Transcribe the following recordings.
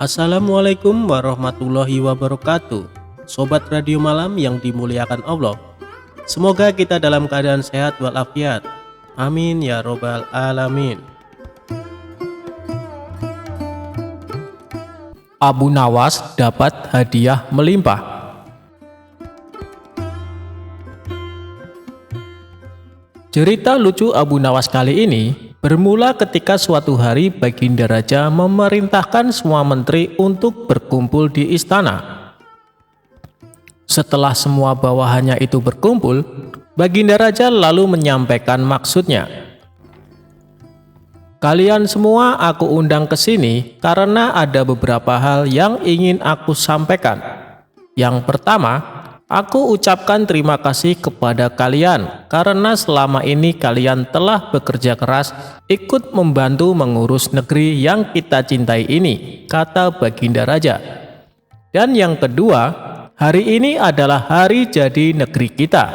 Assalamualaikum warahmatullahi wabarakatuh. Sobat Radio Malam yang dimuliakan Allah, semoga kita dalam keadaan sehat walafiat. Amin ya robbal alamin. Abu Nawas dapat hadiah melimpah. Cerita lucu Abu Nawas kali ini bermula ketika suatu hari Baginda Raja memerintahkan semua menteri untuk berkumpul di istana. Setelah semua bawahannya itu berkumpul, Baginda Raja lalu menyampaikan maksudnya. Kalian semua aku undang ke sini karena ada beberapa hal yang ingin aku sampaikan. Yang pertama, aku ucapkan terima kasih kepada kalian karena selama ini kalian telah bekerja keras ikut membantu mengurus negeri yang kita cintai ini, kata Baginda Raja. Dan yang kedua, hari ini adalah hari jadi negeri kita.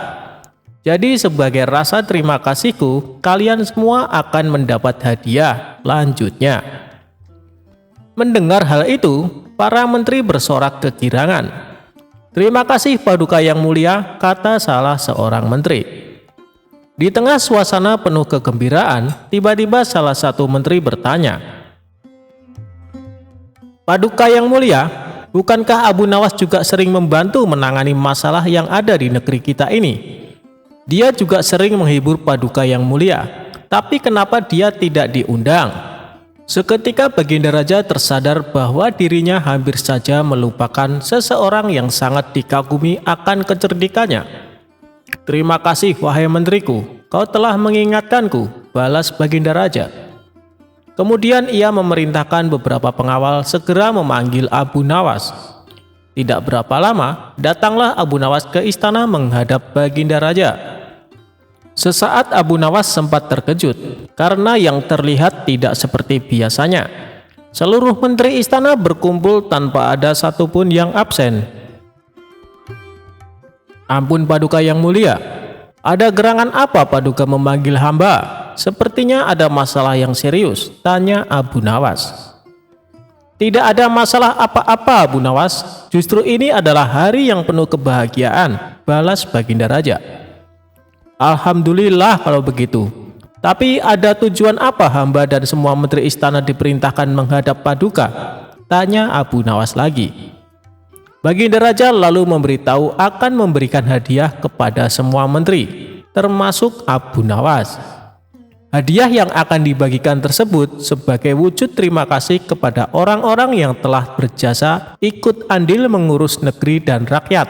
Jadi sebagai rasa terima kasihku, kalian semua akan mendapat hadiah lanjutnya. Mendengar hal itu, para menteri bersorak kegirangan. Terima kasih Paduka yang mulia, kata salah seorang menteri. Di tengah suasana penuh kegembiraan, tiba-tiba salah satu menteri bertanya, Paduka yang mulia, bukankah Abu Nawas juga sering membantu menangani masalah yang ada di negeri kita ini? Dia juga sering menghibur Paduka yang mulia, tapi kenapa dia tidak diundang? Seketika Baginda Raja tersadar bahwa dirinya hampir saja melupakan seseorang yang sangat dikagumi akan kecerdikannya. Terima kasih wahai menteriku, kau telah mengingatkanku, balas Baginda Raja. Kemudian ia memerintahkan beberapa pengawal segera memanggil Abu Nawas. Tidak berapa lama, datanglah Abu Nawas ke istana menghadap Baginda Raja. Sesaat Abu Nawas sempat terkejut karena yang terlihat tidak seperti biasanya. Seluruh menteri istana berkumpul tanpa ada satupun yang absen. Ampun Paduka yang mulia, ada gerangan apa Paduka memanggil hamba? Sepertinya ada masalah yang serius, tanya Abu Nawas. Tidak ada masalah apa-apa Abu Nawas, justru ini adalah hari yang penuh kebahagiaan, balas Baginda Raja. Alhamdulillah kalau begitu. Tapi ada tujuan apa hamba dan semua menteri istana diperintahkan menghadap Paduka? Tanya Abu Nawas lagi. Baginda Raja lalu memberitahu akan memberikan hadiah kepada semua menteri, termasuk Abu Nawas. Hadiah yang akan dibagikan tersebut sebagai wujud terima kasih kepada orang-orang yang telah berjasa ikut andil mengurus negeri dan rakyat.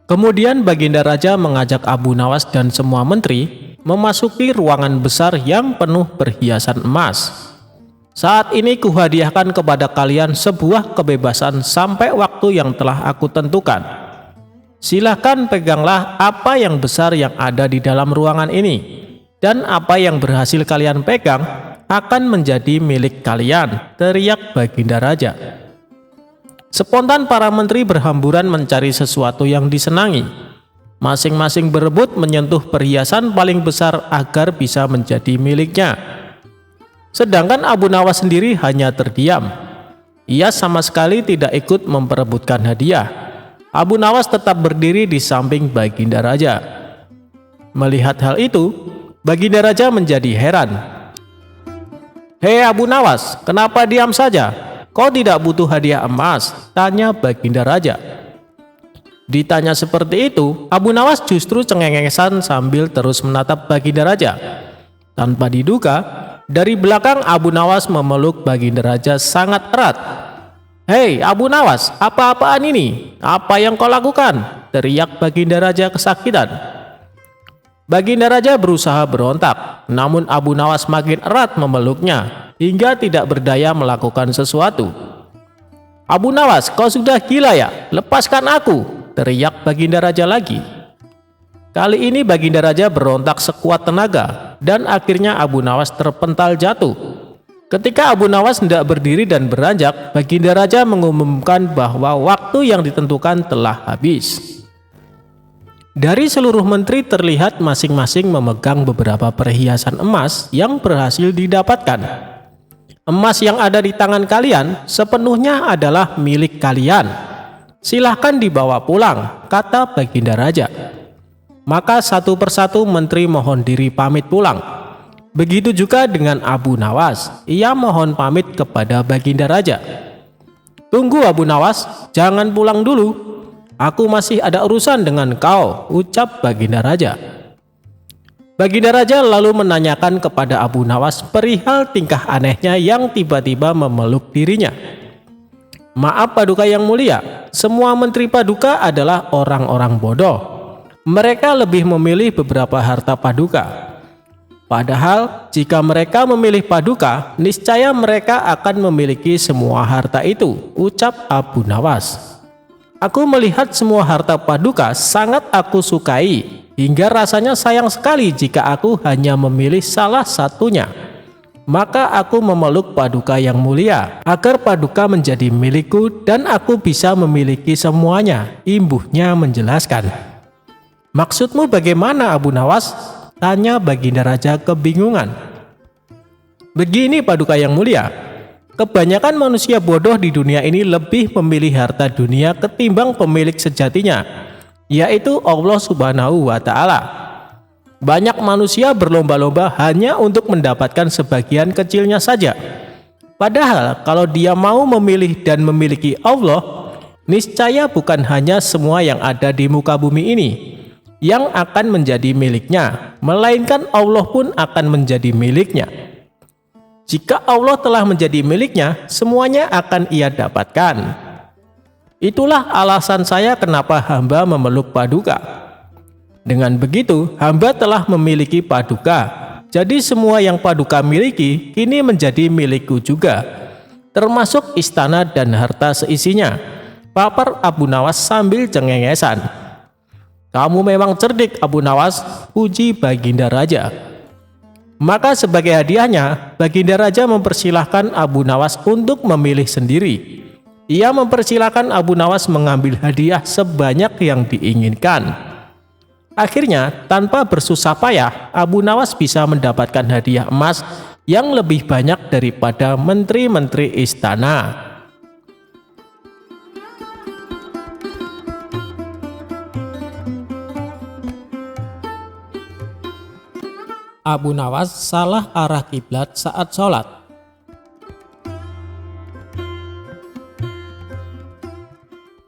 Kemudian Baginda Raja mengajak Abu Nawas dan semua menteri memasuki ruangan besar yang penuh perhiasan emas. Saat ini kuhadiahkan kepada kalian sebuah kebebasan sampai waktu yang telah aku tentukan. Silahkan peganglah apa yang besar yang ada di dalam ruangan ini. Dan apa yang berhasil kalian pegang akan menjadi milik kalian, teriak Baginda Raja. Spontan para menteri berhamburan mencari sesuatu yang disenangi. Masing-masing berebut menyentuh perhiasan paling besar agar bisa menjadi miliknya. Sedangkan Abu Nawas sendiri hanya terdiam. Ia sama sekali tidak ikut memperebutkan hadiah. Abu Nawas tetap berdiri di samping Baginda Raja. Melihat hal itu, Baginda Raja menjadi heran. Hei Abu Nawas, kenapa diam saja? Kau tidak butuh hadiah emas? Tanya Baginda Raja. Ditanya seperti itu, Abu Nawas justru cengengesan sambil terus menatap Baginda Raja. Tanpa diduga, dari belakang Abu Nawas memeluk Baginda Raja sangat erat. Hei Abu Nawas, apa-apaan ini? Apa yang kau lakukan? Teriak Baginda Raja kesakitan. Baginda Raja berusaha berontak, namun Abu Nawas makin erat memeluknya hingga tidak berdaya melakukan sesuatu. Abu Nawas, kau sudah gila ya? Lepaskan aku, teriak Baginda Raja lagi. Kali ini Baginda Raja berontak sekuat tenaga dan akhirnya Abu Nawas terpental jatuh. Ketika Abu Nawas hendak berdiri dan beranjak, Baginda Raja mengumumkan bahwa waktu yang ditentukan telah habis. Dari seluruh menteri terlihat masing-masing memegang beberapa perhiasan emas yang berhasil didapatkan. Emas yang ada di tangan kalian sepenuhnya adalah milik kalian. Silahkan dibawa pulang, kata Baginda Raja. Maka satu persatu menteri mohon diri pamit pulang. Begitu juga dengan Abu Nawas, ia mohon pamit kepada Baginda Raja. Tunggu Abu Nawas, jangan pulang dulu. Aku masih ada urusan dengan kau, ucap Baginda Raja. Baginda Raja lalu menanyakan kepada Abu Nawas perihal tingkah anehnya yang tiba-tiba memeluk dirinya. Maaf Paduka yang mulia, semua menteri Paduka adalah orang-orang bodoh. Mereka lebih memilih beberapa harta Paduka. Padahal jika mereka memilih Paduka, niscaya mereka akan memiliki semua harta itu, ucap Abu Nawas. Aku melihat semua harta Paduka sangat aku sukai, hingga rasanya sayang sekali jika aku hanya memilih salah satunya. Maka aku memeluk Paduka yang mulia, agar Paduka menjadi milikku dan aku bisa memiliki semuanya, imbuhnya menjelaskan. Maksudmu bagaimana Abu Nawas? Tanya Baginda Raja kebingungan. Begini Paduka yang mulia, kebanyakan manusia bodoh di dunia ini lebih memilih harta dunia ketimbang pemilik sejatinya, yaitu Allah Subhanahu wa Ta'ala. Banyak manusia berlomba-lomba hanya untuk mendapatkan sebagian kecilnya saja. Padahal kalau dia mau memilih dan memiliki Allah, niscaya bukan hanya semua yang ada di muka bumi ini yang akan menjadi miliknya, melainkan Allah pun akan menjadi miliknya. Jika Allah telah menjadi miliknya, semuanya akan ia dapatkan. Itulah alasan saya kenapa hamba memeluk Paduka. Dengan begitu, hamba telah memiliki Paduka. Jadi semua yang Paduka miliki kini menjadi milikku juga, termasuk istana dan harta seisinya, papar Abu Nawas sambil cengengesan. Kamu memang cerdik Abu Nawas, puji Baginda Raja. Maka sebagai hadiahnya, Baginda Raja mempersilahkan Abu Nawas untuk memilih sendiri. Ia mempersilahkan Abu Nawas mengambil hadiah sebanyak yang diinginkan. Akhirnya, tanpa bersusah payah, Abu Nawas bisa mendapatkan hadiah emas yang lebih banyak daripada menteri-menteri istana. Abu Nawas salah arah kiblat saat sholat.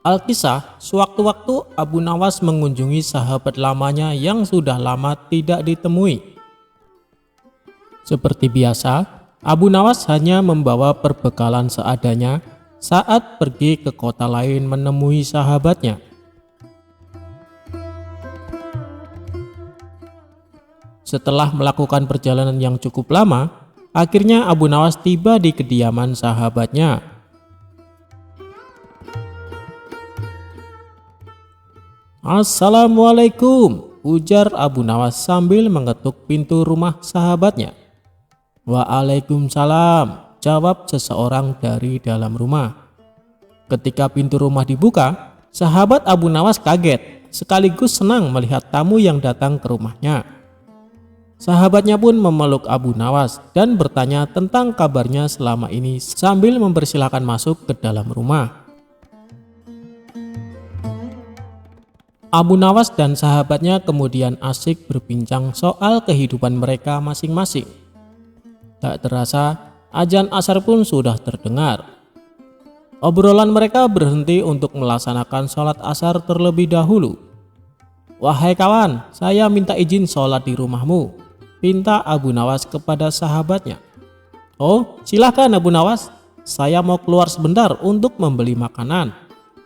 Alkisah, sewaktu-waktu Abu Nawas mengunjungi sahabat lamanya yang sudah lama tidak ditemui. Seperti biasa, Abu Nawas hanya membawa perbekalan seadanya saat pergi ke kota lain menemui sahabatnya. Setelah melakukan perjalanan yang cukup lama, akhirnya Abu Nawas tiba di kediaman sahabatnya. Assalamualaikum, ujar Abu Nawas sambil mengetuk pintu rumah sahabatnya. Waalaikumsalam, jawab seseorang dari dalam rumah. Ketika pintu rumah dibuka, sahabat Abu Nawas kaget, sekaligus senang melihat tamu yang datang ke rumahnya. Sahabatnya pun memeluk Abu Nawas dan bertanya tentang kabarnya selama ini sambil mempersilahkan masuk ke dalam rumah. Abu Nawas dan sahabatnya kemudian asik berbincang soal kehidupan mereka masing-masing. Tak terasa, azan asar pun sudah terdengar. Obrolan mereka berhenti untuk melaksanakan sholat asar terlebih dahulu. Wahai kawan, saya minta izin sholat di rumahmu, pinta Abu Nawas kepada sahabatnya. Oh, silahkan Abu Nawas, saya mau keluar sebentar untuk membeli makanan,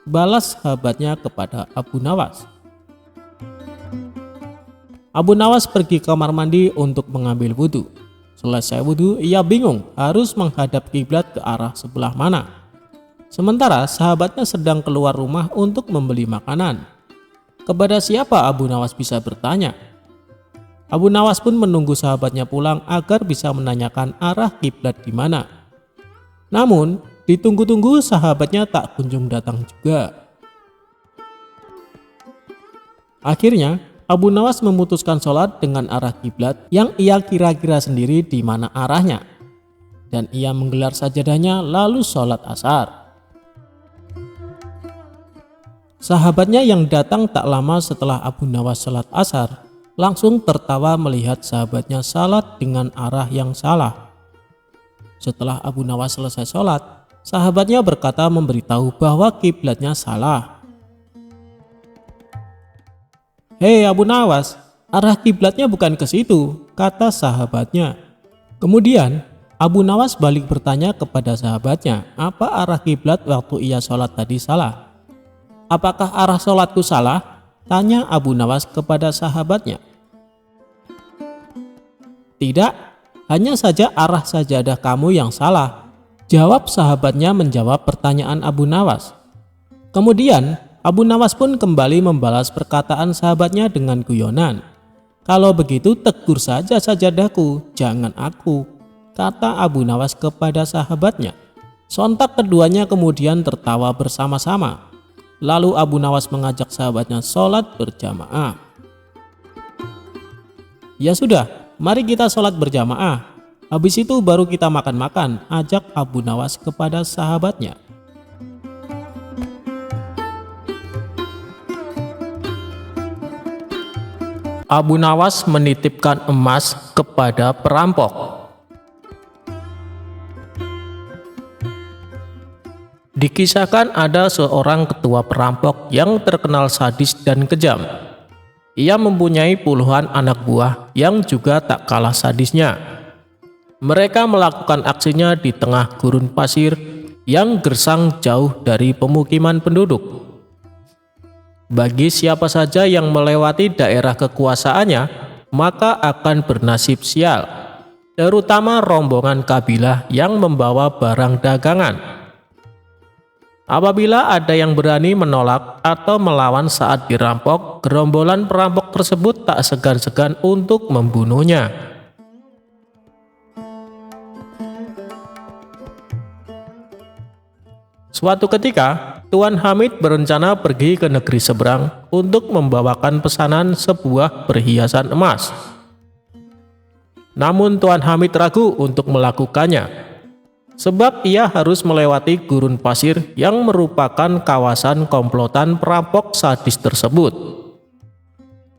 balas sahabatnya kepada Abu Nawas. Abu Nawas pergi ke kamar mandi untuk mengambil wudhu. Selesai wudhu, ia bingung harus menghadap kiblat ke arah sebelah mana. Sementara sahabatnya sedang keluar rumah untuk membeli makanan. Kepada siapa Abu Nawas bisa bertanya? Abu Nawas pun menunggu sahabatnya pulang agar bisa menanyakan arah kiblat di mana. Namun, ditunggu-tunggu sahabatnya tak kunjung datang juga. Akhirnya, Abu Nawas memutuskan sholat dengan arah kiblat yang ia kira-kira sendiri di mana arahnya. dan ia menggelar sajadahnya lalu sholat asar. Sahabatnya yang datang tak lama setelah Abu Nawas sholat asar langsung tertawa melihat sahabatnya salat dengan arah yang salah. Setelah Abu Nawas selesai sholat, sahabatnya berkata memberitahu bahwa kiblatnya salah. "Hei Abu Nawas, arah kiblatnya bukan ke situ," kata sahabatnya. Kemudian Abu Nawas balik bertanya kepada sahabatnya, apa arah kiblat waktu ia sholat tadi salah? "Apakah arah sholatku salah?" tanya Abu Nawas kepada sahabatnya. "Tidak, hanya saja arah sajadah kamu yang salah," jawab sahabatnya menjawab pertanyaan Abu Nawas. Kemudian Abu Nawas pun kembali membalas perkataan sahabatnya dengan guyonan. "Kalau begitu tegur saja sajadahku, jangan aku," kata Abu Nawas kepada sahabatnya. Sontak keduanya kemudian tertawa bersama-sama. Lalu Abu Nawas mengajak sahabatnya sholat berjamaah. "Ya sudah, mari kita sholat berjamaah. Habis itu baru kita makan-makan," ajak Abu Nawas kepada sahabatnya. Abu Nawas menitipkan emas kepada perampok. Dikisahkan ada seorang ketua perampok yang terkenal sadis dan kejam. Ia mempunyai puluhan anak buah yang juga tak kalah sadisnya. Mereka melakukan aksinya di tengah gurun pasir yang gersang jauh dari pemukiman penduduk. Bagi siapa saja yang melewati daerah kekuasaannya, maka akan bernasib sial, terutama rombongan kabilah yang membawa barang dagangan. Apabila ada yang berani menolak atau melawan saat dirampok, gerombolan perampok tersebut tak segan-segan untuk membunuhnya. Suatu ketika, Tuan Hamid berencana pergi ke negeri seberang untuk membawakan pesanan sebuah perhiasan emas. Namun Tuan Hamid ragu untuk melakukannya, sebab ia harus melewati gurun pasir yang merupakan kawasan komplotan perampok sadis tersebut.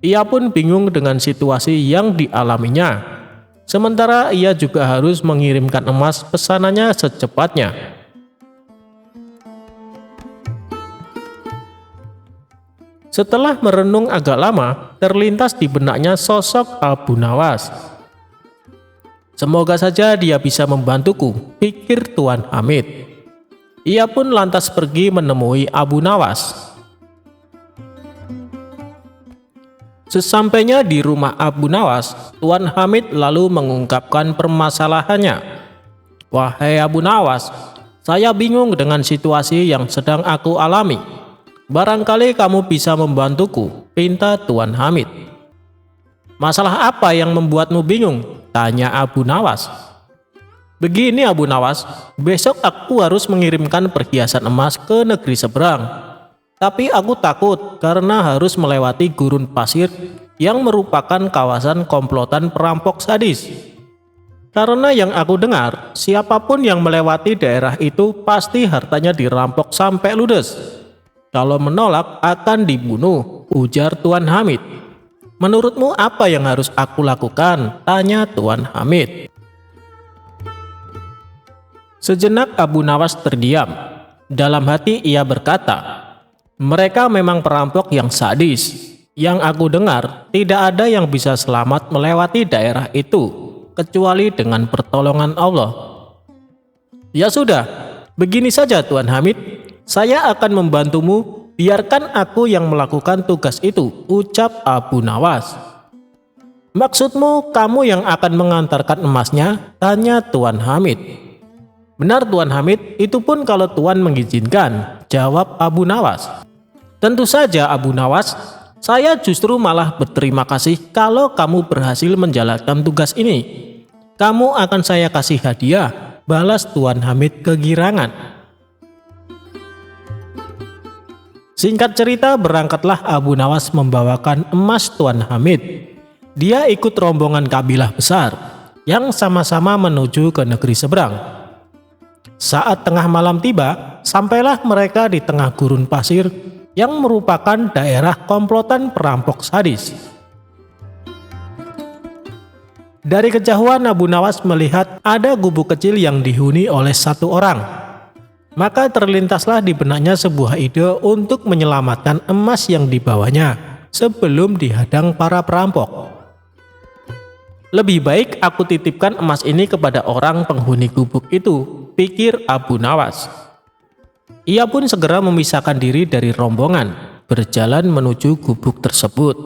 Ia pun bingung dengan situasi yang dialaminya. Sementara ia juga harus mengirimkan emas pesanannya secepatnya. Setelah merenung agak lama, terlintas di benaknya sosok Abu Nawas. "Semoga saja dia bisa membantuku," pikir Tuan Hamid. Ia pun lantas pergi menemui Abu Nawas. Sesampainya di rumah Abu Nawas, Tuan Hamid lalu mengungkapkan permasalahannya. "Wahai Abu Nawas, saya bingung dengan situasi yang sedang aku alami. Barangkali kamu bisa membantuku," pinta Tuan Hamid. "Masalah apa yang membuatmu bingung?" tanya Abu Nawas. "Begini Abu Nawas, besok aku harus mengirimkan perhiasan emas ke negeri seberang. Tapi aku takut karena harus melewati gurun pasir yang merupakan kawasan komplotan perampok sadis. Karena yang aku dengar, siapapun yang melewati daerah itu pasti hartanya dirampok sampai ludes. Kalau menolak akan dibunuh," ujar Tuan Hamid. "Menurutmu apa yang harus aku lakukan?" tanya Tuan Hamid. Sejenak Abu Nawas terdiam. Dalam hati ia berkata, "Mereka memang perampok yang sadis. Yang aku dengar, tidak ada yang bisa selamat melewati daerah itu, kecuali dengan pertolongan Allah." "Ya sudah, begini saja Tuan Hamid, saya akan membantumu. Biarkan aku yang melakukan tugas itu," ucap Abu Nawas. "Maksudmu kamu yang akan mengantarkan emasnya?" tanya Tuan Hamid. "Benar Tuan Hamid, itu pun kalau Tuan mengizinkan," jawab Abu Nawas. "Tentu saja Abu Nawas, saya justru malah berterima kasih kalau kamu berhasil menjalankan tugas ini. Kamu akan saya kasih hadiah," balas Tuan Hamid kegirangan. Singkat cerita, berangkatlah Abu Nawas membawakan emas Tuan Hamid. Dia ikut rombongan kabilah besar. yang sama-sama menuju ke negeri seberang. Saat tengah malam tiba, sampailah mereka di tengah gurun pasir yang merupakan daerah komplotan perampok sadis. Dari kejauhan Abu Nawas melihat ada gubuk kecil yang dihuni oleh satu orang. Maka terlintaslah di benaknya sebuah ide untuk menyelamatkan emas yang dibawanya sebelum dihadang para perampok. Lebih baik aku titipkan emas ini kepada orang penghuni gubuk itu, pikir Abu Nawas. Ia pun segera memisahkan diri dari rombongan, berjalan menuju gubuk tersebut.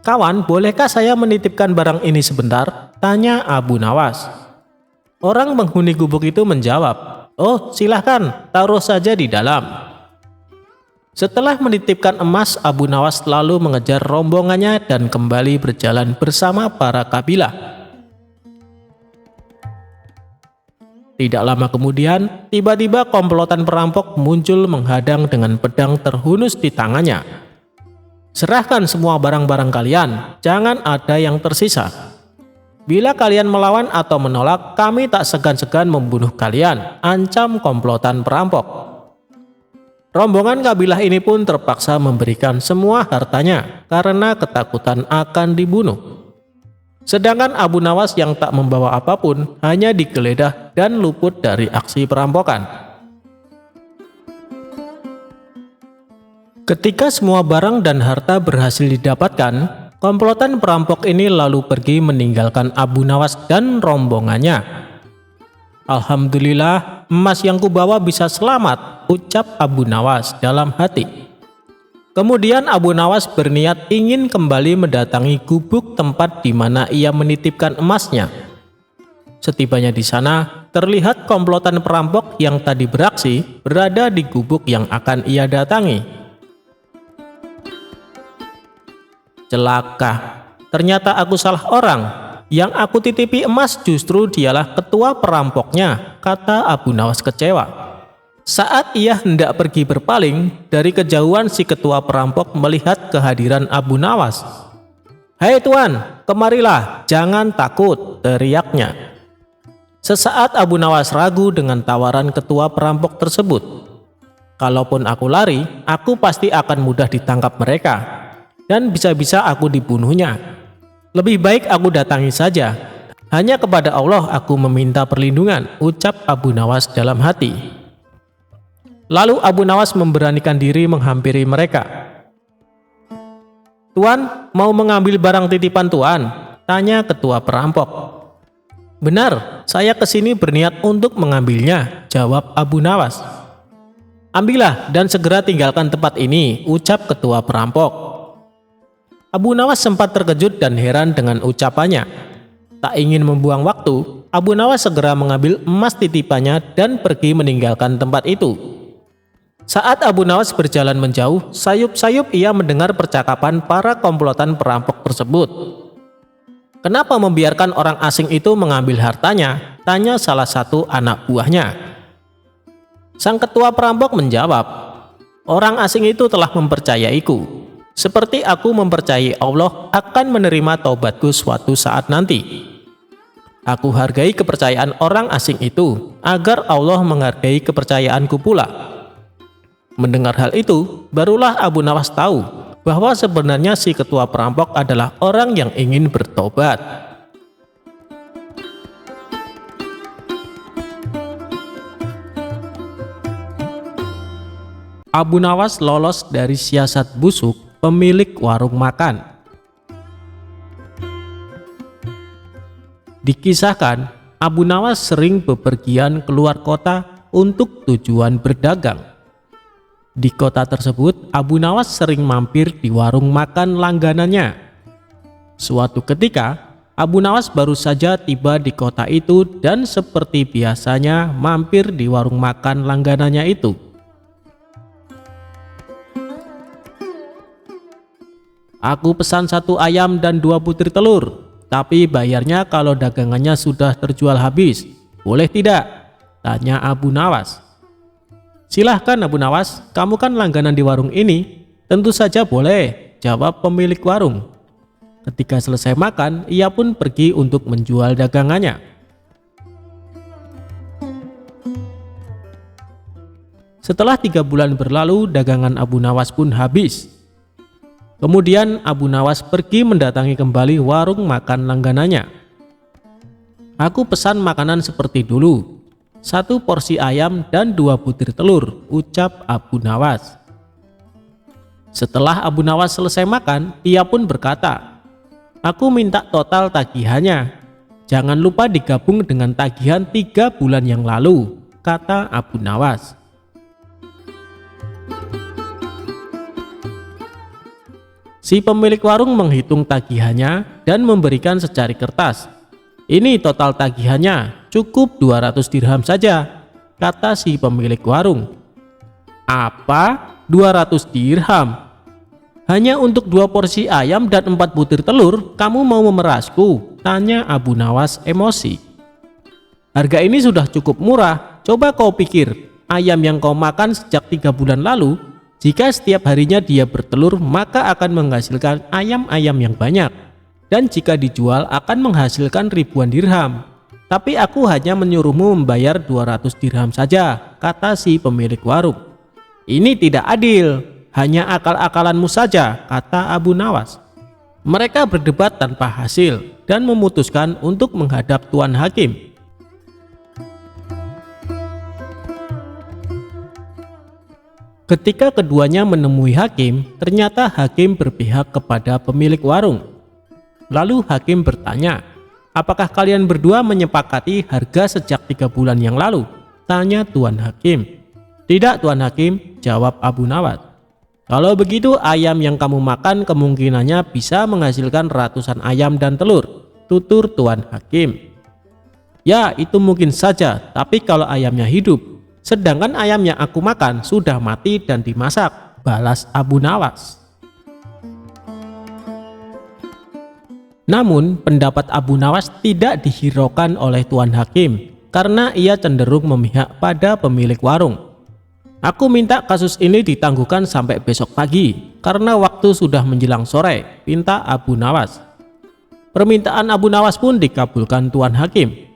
"Kawan, bolehkah saya menitipkan barang ini sebentar?" tanya Abu Nawas. Orang penghuni gubuk itu menjawab, "Oh, silahkan, taruh saja di dalam." Setelah menitipkan emas, Abu Nawas lalu mengejar rombongannya dan kembali berjalan bersama para kabilah. Tidak lama kemudian, tiba-tiba komplotan perampok muncul menghadang dengan pedang terhunus di tangannya. "Serahkan semua barang-barang kalian, jangan ada yang tersisa. Bila kalian melawan atau menolak, kami tak segan-segan membunuh kalian," ancam komplotan perampok. Rombongan kabilah ini pun terpaksa memberikan semua hartanya karena ketakutan akan dibunuh. Sedangkan Abu Nawas yang tak membawa apapun hanya digeledah dan luput dari aksi perampokan. Ketika semua barang dan harta berhasil didapatkan, komplotan perampok ini lalu pergi meninggalkan Abu Nawas dan rombongannya. "Alhamdulillah, emas yang kubawa bisa selamat," ucap Abu Nawas dalam hati. Kemudian Abu Nawas berniat ingin kembali mendatangi gubuk tempat di mana ia menitipkan emasnya. Setibanya di sana, terlihat komplotan perampok yang tadi beraksi berada di gubuk yang akan ia datangi. "Celaka, ternyata aku salah orang. Yang aku titipi emas justru dialah ketua perampoknya," kata Abu Nawas kecewa. Saat ia hendak pergi berpaling, dari kejauhan si ketua perampok melihat kehadiran Abu Nawas. "Hei tuan, kemarilah, jangan takut," teriaknya. Sesaat Abu Nawas ragu dengan tawaran ketua perampok tersebut. "Kalaupun aku lari, aku pasti akan mudah ditangkap mereka, dan bisa-bisa aku dibunuhnya. Lebih baik aku datangi saja. Hanya kepada Allah aku meminta perlindungan," ucap Abu Nawas dalam hati. Lalu Abu Nawas memberanikan diri menghampiri mereka. "Tuan, mau mengambil barang titipan Tuan?" tanya ketua perampok. "Benar, saya kesini berniat untuk mengambilnya," jawab Abu Nawas. "Ambillah dan segera tinggalkan tempat ini," ucap ketua perampok. Abu Nawas sempat terkejut dan heran dengan ucapannya. Tak ingin membuang waktu, Abu Nawas segera mengambil emas titipannya dan pergi meninggalkan tempat itu. Saat Abu Nawas berjalan menjauh, sayup-sayup ia mendengar percakapan para komplotan perampok tersebut. "Kenapa membiarkan orang asing itu mengambil hartanya?" tanya salah satu anak buahnya. Sang ketua perampok menjawab, "Orang asing itu telah mempercayaiku. Seperti aku mempercayai Allah akan menerima taubatku suatu saat nanti. Aku hargai kepercayaan orang asing itu agar Allah menghargai kepercayaanku pula." Mendengar hal itu, barulah Abu Nawas tahu bahwa sebenarnya si ketua perampok adalah orang yang ingin bertobat. Abu Nawas lolos dari siasat busuk pemilik warung makan. Dikisahkan, Abu Nawas sering bepergian keluar kota untuk tujuan berdagang. Di kota tersebut, Abu Nawas sering mampir di warung makan langganannya. Suatu ketika, Abu Nawas baru saja tiba di kota itu dan seperti biasanya mampir di warung makan langganannya itu. "Aku pesan 1 ayam dan 2 butir telur, tapi bayarnya kalau dagangannya sudah terjual habis. Boleh tidak?" tanya Abu Nawas. "Silahkan Abu Nawas, kamu kan langganan di warung ini." "Tentu saja boleh," jawab pemilik warung. Ketika selesai makan, ia pun pergi untuk menjual dagangannya. Setelah 3 bulan berlalu, dagangan Abu Nawas pun habis. Kemudian Abu Nawas pergi mendatangi kembali warung makan langganannya. "Aku pesan makanan seperti dulu, 1 porsi ayam dan 2 butir telur," ucap Abu Nawas. Setelah Abu Nawas selesai makan, ia pun berkata, "Aku minta total tagihannya. Jangan lupa digabung dengan tagihan 3 bulan yang lalu," kata Abu Nawas. Si pemilik warung menghitung tagihannya dan memberikan secari kertas. "Ini total tagihannya, cukup 200 dirham saja," kata si pemilik warung. "Apa? 200 dirham? Hanya untuk 2 porsi ayam dan 4 butir telur, kamu mau memerasku?" tanya Abu Nawas emosi. "Harga ini sudah cukup murah. Coba kau pikir, ayam yang kau makan sejak 3 bulan lalu, jika setiap harinya dia bertelur, maka akan menghasilkan ayam-ayam yang banyak. Dan jika dijual akan menghasilkan ribuan dirham. Tapi aku hanya menyuruhmu membayar 200 dirham saja," kata si pemilik warung. "Ini tidak adil, hanya akal-akalanmu saja," kata Abu Nawas. Mereka berdebat tanpa hasil dan memutuskan untuk menghadap Tuan Hakim. Ketika keduanya menemui hakim, ternyata hakim berpihak kepada pemilik warung. Lalu hakim bertanya, "Apakah kalian berdua menyepakati harga sejak 3 bulan yang lalu?" tanya Tuan Hakim. "Tidak, Tuan Hakim," jawab Abu Nawas. "Kalau begitu ayam yang kamu makan kemungkinannya bisa menghasilkan ratusan ayam dan telur," tutur Tuan Hakim. "Ya, itu mungkin saja, tapi kalau ayamnya hidup. Sedangkan ayam yang aku makan sudah mati dan dimasak," balas Abu Nawas. Namun pendapat Abu Nawas tidak dihiraukan oleh Tuan Hakim karena ia cenderung memihak pada pemilik warung. "Aku minta kasus ini ditangguhkan sampai besok pagi karena waktu sudah menjelang sore," pinta Abu Nawas. Permintaan Abu Nawas pun dikabulkan Tuan Hakim.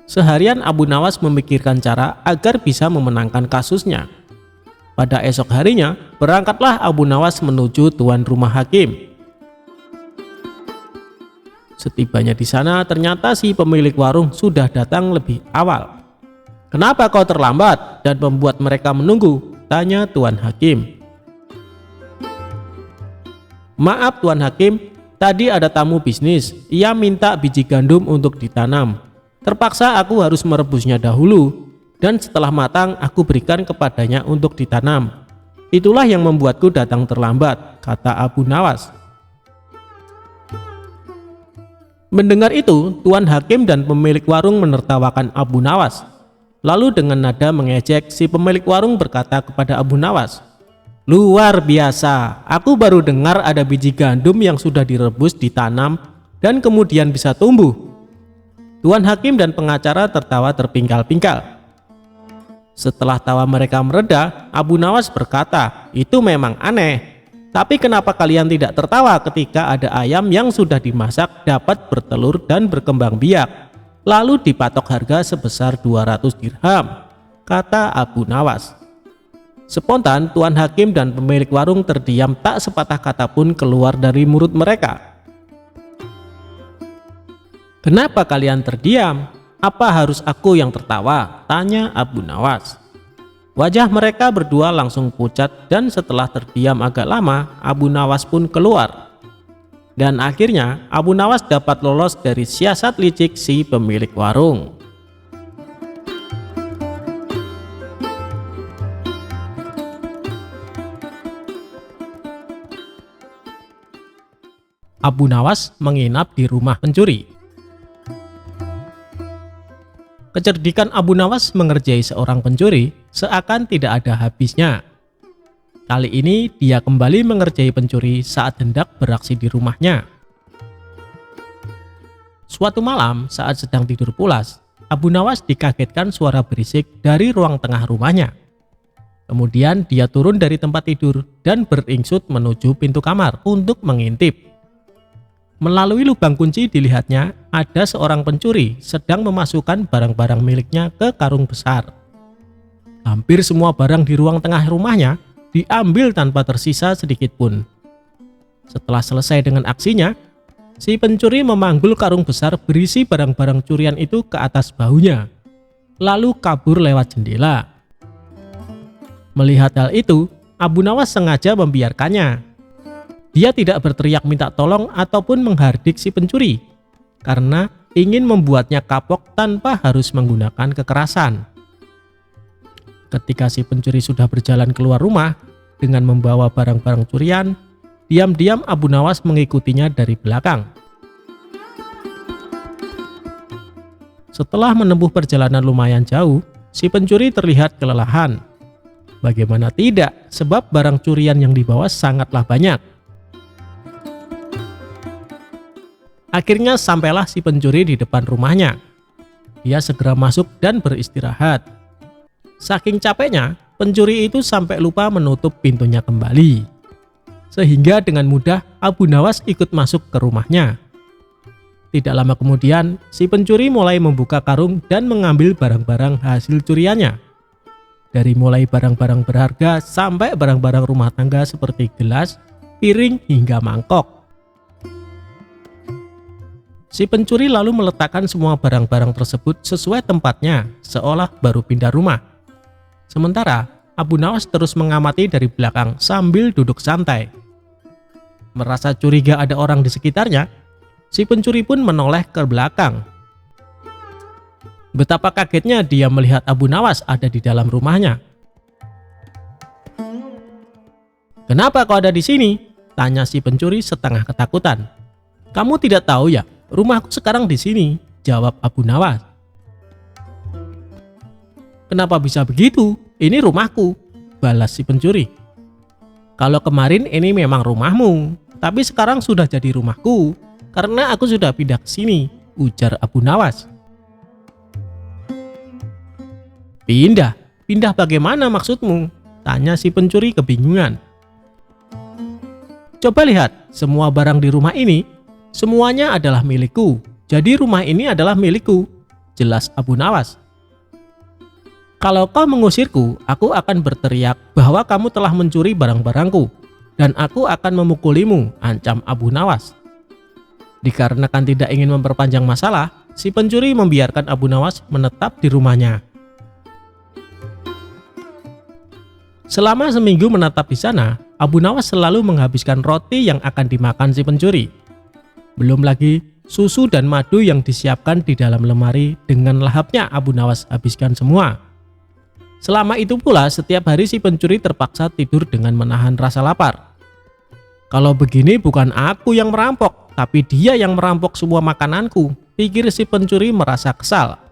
Seharian Abu Nawas memikirkan cara agar bisa memenangkan kasusnya. Pada esok harinya, berangkatlah Abu Nawas menuju tuan rumah hakim. Setibanya di sana, ternyata si pemilik warung sudah datang lebih awal. "Kenapa kau terlambat dan membuat mereka menunggu?" tanya Tuan Hakim. "Maaf Tuan Hakim, tadi ada tamu bisnis. Ia minta biji gandum untuk ditanam. Terpaksa aku harus merebusnya dahulu, dan setelah matang aku berikan kepadanya untuk ditanam. Itulah yang membuatku datang terlambat," kata Abu Nawas. Mendengar itu, Tuan Hakim dan pemilik warung menertawakan Abu Nawas. Lalu dengan nada mengejek, si pemilik warung berkata kepada Abu Nawas, "Luar biasa, aku baru dengar ada biji gandum yang sudah direbus, ditanam, dan kemudian bisa tumbuh." Tuan Hakim dan pengacara tertawa terpingkal-pingkal. Setelah tawa mereka mereda, Abu Nawas berkata, "Itu memang aneh. Tapi kenapa kalian tidak tertawa ketika ada ayam yang sudah dimasak dapat bertelur dan berkembang biak, lalu dipatok harga sebesar 200 dirham, kata Abu Nawas. Spontan Tuan Hakim dan pemilik warung terdiam, tak sepatah kata pun keluar dari mulut mereka. "Kenapa kalian terdiam? Apa harus aku yang tertawa?" tanya Abu Nawas. Wajah mereka berdua langsung pucat dan setelah terdiam agak lama, Abu Nawas pun keluar. Dan akhirnya Abu Nawas dapat lolos dari siasat licik si pemilik warung. Abu Nawas menginap di rumah pencuri. Kecerdikan Abu Nawas mengerjai seorang pencuri seakan tidak ada habisnya. Kali ini dia kembali mengerjai pencuri saat hendak beraksi di rumahnya. Suatu malam saat sedang tidur pulas, Abu Nawas dikagetkan suara berisik dari ruang tengah rumahnya. Kemudian dia turun dari tempat tidur dan beringsut menuju pintu kamar untuk mengintip. Melalui lubang kunci dilihatnya ada seorang pencuri sedang memasukkan barang-barang miliknya ke karung besar. Hampir semua barang di ruang tengah rumahnya diambil tanpa tersisa sedikit pun. Setelah selesai dengan aksinya, si pencuri memanggul karung besar berisi barang-barang curian itu ke atas bahunya, lalu kabur lewat jendela. Melihat hal itu, Abu Nawas sengaja membiarkannya. Dia tidak berteriak minta tolong ataupun menghardik si pencuri, karena ingin membuatnya kapok tanpa harus menggunakan kekerasan. Ketika si pencuri sudah berjalan keluar rumah dengan membawa barang-barang curian, diam-diam Abu Nawas mengikutinya dari belakang. Setelah menempuh perjalanan lumayan jauh, si pencuri terlihat kelelahan. Bagaimana tidak, sebab barang curian yang dibawa sangatlah banyak. Akhirnya sampailah si pencuri di depan rumahnya. Dia segera masuk dan beristirahat. Saking capeknya, pencuri itu sampai lupa menutup pintunya kembali. Sehingga dengan mudah Abu Nawas ikut masuk ke rumahnya. Tidak lama kemudian, si pencuri mulai membuka karung dan mengambil barang-barang hasil curiannya. Dari mulai barang-barang berharga sampai barang-barang rumah tangga seperti gelas, piring, hingga mangkok. Si pencuri lalu meletakkan semua barang-barang tersebut sesuai tempatnya, seolah baru pindah rumah. Sementara, Abu Nawas terus mengamati dari belakang sambil duduk santai. Merasa curiga ada orang di sekitarnya, si pencuri pun menoleh ke belakang. Betapa kagetnya dia melihat Abu Nawas ada di dalam rumahnya. "Kenapa kau ada di sini?" tanya si pencuri setengah ketakutan. "Kamu tidak tahu ya, rumahku sekarang di sini," jawab Abu Nawas. "Kenapa bisa begitu? Ini rumahku," balas si pencuri. "Kalau kemarin ini memang rumahmu, tapi sekarang sudah jadi rumahku karena aku sudah pindah ke sini," ujar Abu Nawas. "Pindah? Pindah bagaimana maksudmu?" tanya si pencuri kebingungan. "Coba lihat, semua barang di rumah ini, semuanya adalah milikku. Jadi rumah ini adalah milikku," jelas Abu Nawas. "Kalau kau mengusirku, aku akan berteriak bahwa kamu telah mencuri barang-barangku, dan aku akan memukulimu," ancam Abu Nawas. Dikarenakan tidak ingin memperpanjang masalah, si pencuri membiarkan Abu Nawas menetap di rumahnya. Selama seminggu menetap di sana, Abu Nawas selalu menghabiskan roti yang akan dimakan si pencuri. Belum lagi susu dan madu yang disiapkan di dalam lemari dengan lahapnya Abu Nawas habiskan semua. Selama itu pula setiap hari si pencuri terpaksa tidur dengan menahan rasa lapar. "Kalau begini bukan aku yang merampok, tapi dia yang merampok semua makananku," pikir si pencuri merasa kesal.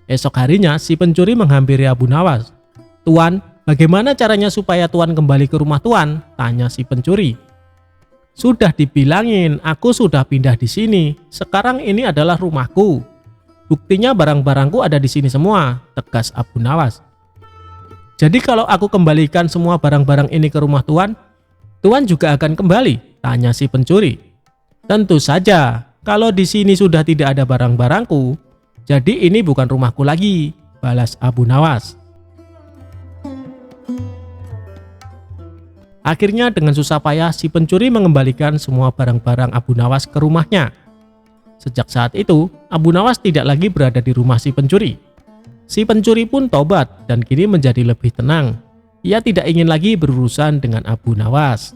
Esok harinya si pencuri menghampiri Abu Nawas. "Tuan, bagaimana caranya supaya Tuan kembali ke rumah Tuan?" tanya si pencuri. "Sudah dibilangin, aku sudah pindah di sini. Sekarang ini adalah rumahku. Buktinya barang-barangku ada di sini semua," tegas Abu Nawas. "Jadi kalau aku kembalikan semua barang-barang ini ke rumah Tuan, Tuan juga akan kembali?" tanya si pencuri. "Tentu saja, kalau di sini sudah tidak ada barang-barangku, jadi ini bukan rumahku lagi," balas Abu Nawas. Akhirnya dengan susah payah si pencuri mengembalikan semua barang-barang Abu Nawas ke rumahnya. Sejak saat itu, Abu Nawas tidak lagi berada di rumah si pencuri. Si pencuri pun tobat dan kini menjadi lebih tenang. Ia tidak ingin lagi berurusan dengan Abu Nawas.